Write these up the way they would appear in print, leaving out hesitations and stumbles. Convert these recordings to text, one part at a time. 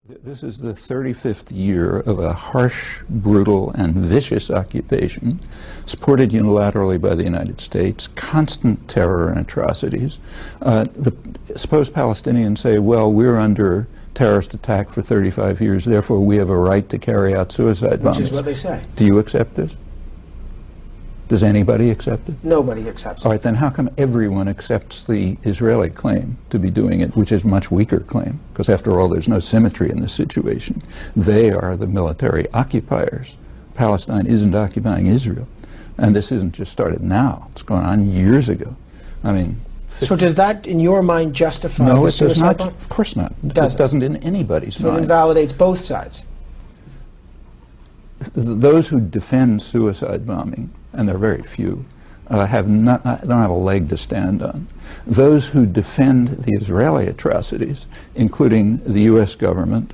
This is the 35th year of a harsh, brutal, and vicious occupation supported unilaterally by the United States, constant terror and atrocities. Suppose Palestinians say, well, we're under terrorist attack for 35 years, therefore we have a right to carry out suicide bombings. Which is what they say. Do you accept this? Does anybody accept it? Nobody accepts it. All right, then how come everyone accepts the Israeli claim to be doing it, which is a much weaker claim? Because after all, there's no symmetry in this situation. They are the military occupiers. Palestine isn't occupying Israel. And this isn't just started now. It's gone on years ago. I mean... So does that, in your mind, justify the suicide? No, it does not. Bomb? Of course not. It doesn't in anybody's mind. So it invalidates both sides. Those who defend suicide bombing, and there are very few, don't have a leg to stand on. Those who defend the Israeli atrocities, including the U.S. government,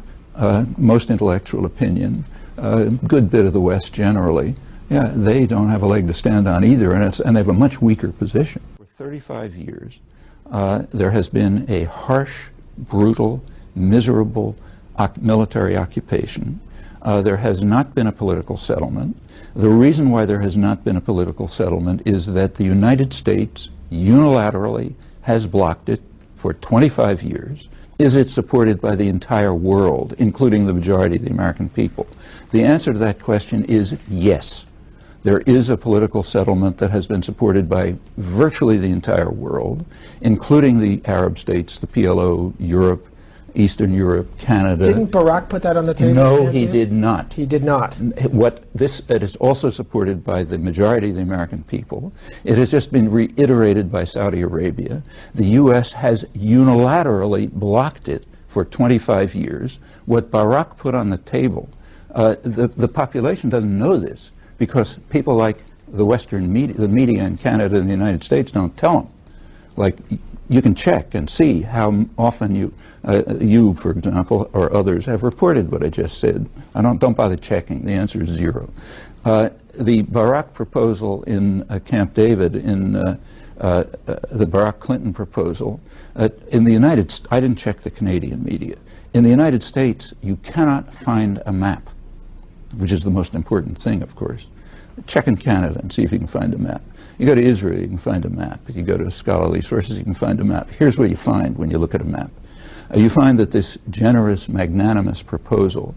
most intellectual opinion, a good bit of the West generally, yeah, they don't have a leg to stand on either, and they have a much weaker position. For 35 years, there has been a harsh, brutal, miserable military occupation. There has not been a political settlement. The reason why there has not been a political settlement is that the United States unilaterally has blocked it for 25 years. Is it supported by the entire world, including the majority of the American people? The answer to that question is yes. There is a political settlement that has been supported by virtually the entire world, including the Arab states, the PLO, Europe, Eastern Europe, Canada. Didn't Barack put that on the table? No, he did not. He did not. It is also supported by the majority of the American people. It has just been reiterated by Saudi Arabia. The U.S. has unilaterally blocked it for 25 years. What Barack put on the table, the population doesn't know this because people like the Western media, the media in Canada and the United States don't tell them. Like, you can check and see how often you, for example, or others have reported what I just said. Don't bother checking. The answer is zero. The Barack proposal in Camp David, in the Barack Clinton proposal, in the United States, I didn't check the Canadian media. In the United States, you cannot find a map, which is the most important thing, of course. Check in Canada and see if you can find a map. You go to Israel, you can find a map. If you go to scholarly sources, you can find a map. Here's what you find when you look at a map. You find that this generous, magnanimous proposal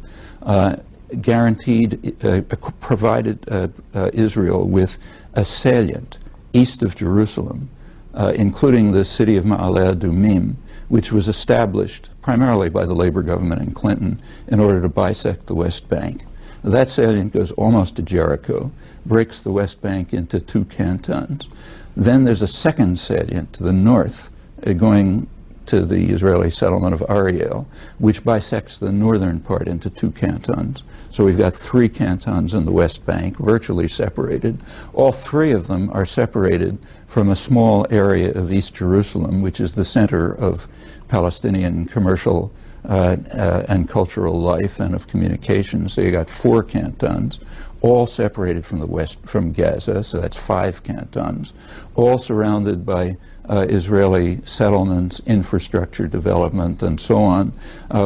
provided Israel with a salient east of Jerusalem, including the city of Ma'ale Adumim, which was established primarily by the Labor government in Clinton in order to bisect the West Bank. That salient goes almost to Jericho, breaks the West Bank into two cantons. Then there's a second salient to the north, going to the Israeli settlement of Ariel, which bisects the northern part into two cantons. So we've got three cantons in the West Bank, virtually separated. All three of them are separated from a small area of East Jerusalem, which is the center of Palestinian commercial and cultural life and of communication. So you got four cantons, all separated from the west, from Gaza, so that's five cantons, all surrounded by Israeli settlements, infrastructure development, and so on,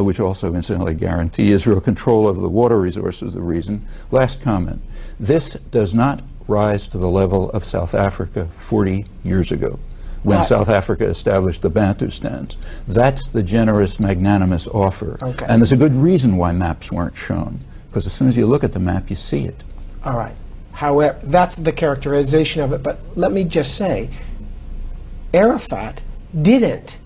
which also incidentally guarantee Israel control over the water resources, the reason. Last comment. This does not rise to the level of South Africa 40 years ago, when South Africa established the Bantustans. That's the generous, magnanimous offer. Okay. And there's a good reason why maps weren't shown, because as soon as you look at the map, you see it. All right. However, that's the characterization of it, but let me just say, Arafat didn't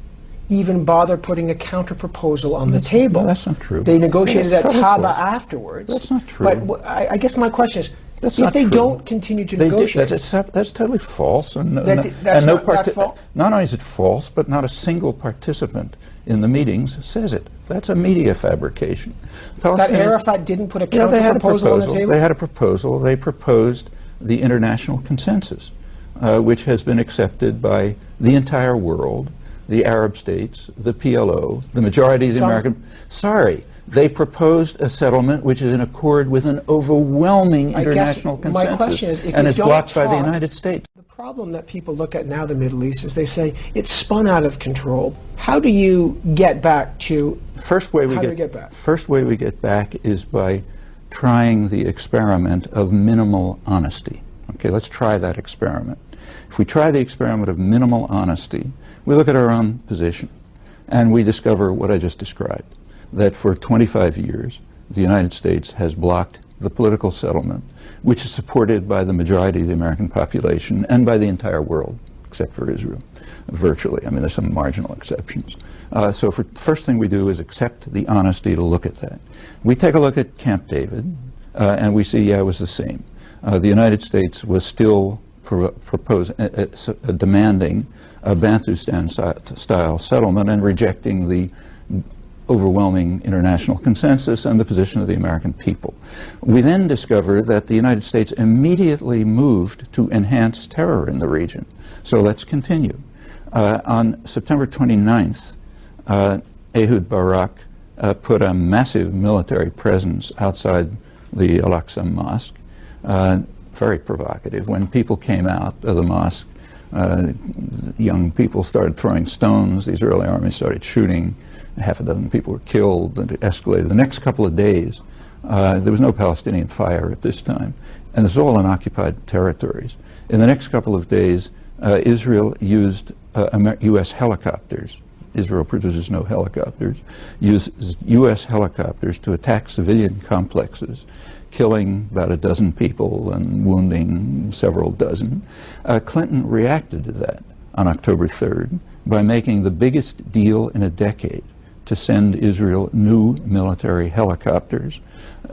even bother putting a counter-proposal on the table. No, that's not true. They negotiated at Taba afterwards. That's not true. But I guess my question is, if they don't continue to negotiate, that's totally false. Not only is it false, but not a single participant in the meetings says it. That's a media fabrication. That Arafat didn't put a counter-proposal on the table? They had a proposal. They proposed the international consensus, which has been accepted by the entire world. the Arab states, the PLO, the majority of the American... Sorry, they proposed a settlement which is in accord with an overwhelming international consensus, my question is, if and you is don't blocked by the talk, United States. The problem that people look at now, the Middle East, is they say it's spun out of control. How do you get back to... First way we get back is by trying the experiment of minimal honesty. Okay, let's try that experiment. If we try the experiment of minimal honesty, we look at our own position, and we discover what I just described, that for 25 years, the United States has blocked the political settlement, which is supported by the majority of the American population and by the entire world, except for Israel, virtually. I mean, there's some marginal exceptions. So the first thing we do is accept the honesty to look at that. We take a look at Camp David, and we see, yeah, it was the same. The United States was still demanding a Bantustan-style settlement and rejecting the overwhelming international consensus and the position of the American people. We then discover that the United States immediately moved to enhance terror in the region. So let's continue. On September 29th, Ehud Barak put a massive military presence outside the Al-Aqsa Mosque, very provocative. When people came out of the mosque, young people started throwing stones, the Israeli army started shooting, half a dozen people were killed, and it escalated. The next couple of days, there was no Palestinian fire at this time, and this is all in occupied territories. In the next couple of days, Israel used U.S. helicopters. Israel produces no helicopters, uses U.S. helicopters to attack civilian complexes, killing about a dozen people and wounding several dozen. Clinton reacted to that on October 3rd by making the biggest deal in a decade to send Israel new military helicopters,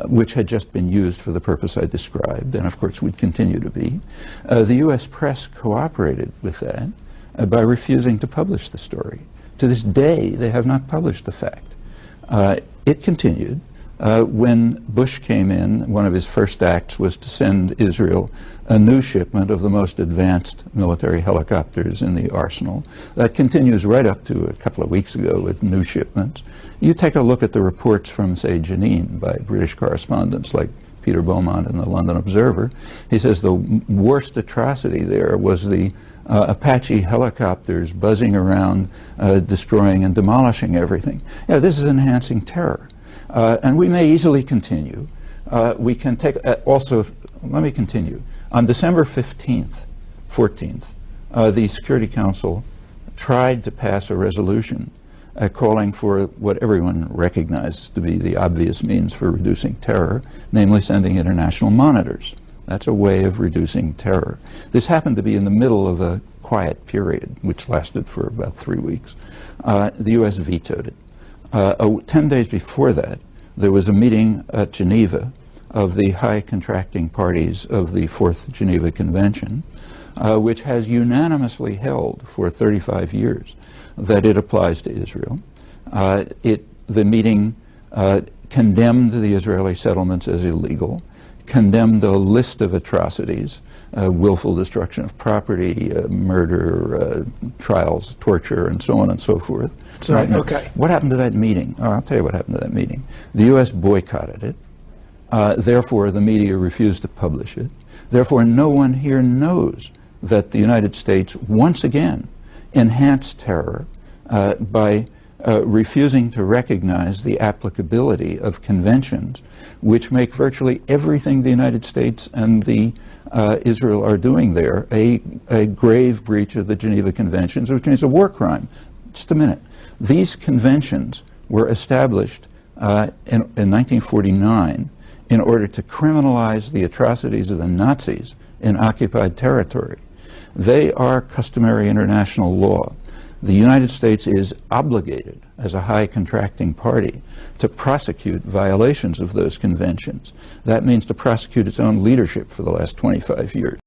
which had just been used for the purpose I described, and of course would continue to be. The U.S. press cooperated with that by refusing to publish the story. To this day, they have not published the fact. It continued. When Bush came in, one of his first acts was to send Israel a new shipment of the most advanced military helicopters in the arsenal. That continues right up to a couple of weeks ago with new shipments. You take a look at the reports from, say, Jenin by British correspondents like Peter Beaumont in the London Observer. He says the worst atrocity there was the Apache helicopters buzzing around, destroying and demolishing everything. Yeah, this is enhancing terror. And we may easily continue. We can take, also, let me continue. On December 14th, the Security Council tried to pass a resolution calling for what everyone recognizes to be the obvious means for reducing terror, namely sending international monitors. That's a way of reducing terror. This happened to be in the middle of a quiet period, which lasted for about 3 weeks. The U.S. vetoed it. 10 days before that, there was a meeting at Geneva of the high contracting parties of the Fourth Geneva Convention, which has unanimously held for 35 years that it applies to Israel. The meeting condemned the Israeli settlements as illegal, condemned a list of atrocities, willful destruction of property, murder, trials, torture, and so on and so forth. Right, okay. What happened to that meeting? Oh, I'll tell you what happened to that meeting. The U.S. boycotted it. Therefore, the media refused to publish it. Therefore, no one here knows that the United States once again enhanced terror by refusing to recognize the applicability of conventions which make virtually everything the United States and the Israel are doing there a grave breach of the Geneva Conventions, which means a war crime. Just a minute. These conventions were established in 1949 in order to criminalize the atrocities of the Nazis in occupied territory. They are customary international law. The United States is obligated, as a high contracting party, to prosecute violations of those conventions. That means to prosecute its own leadership for the last 25 years.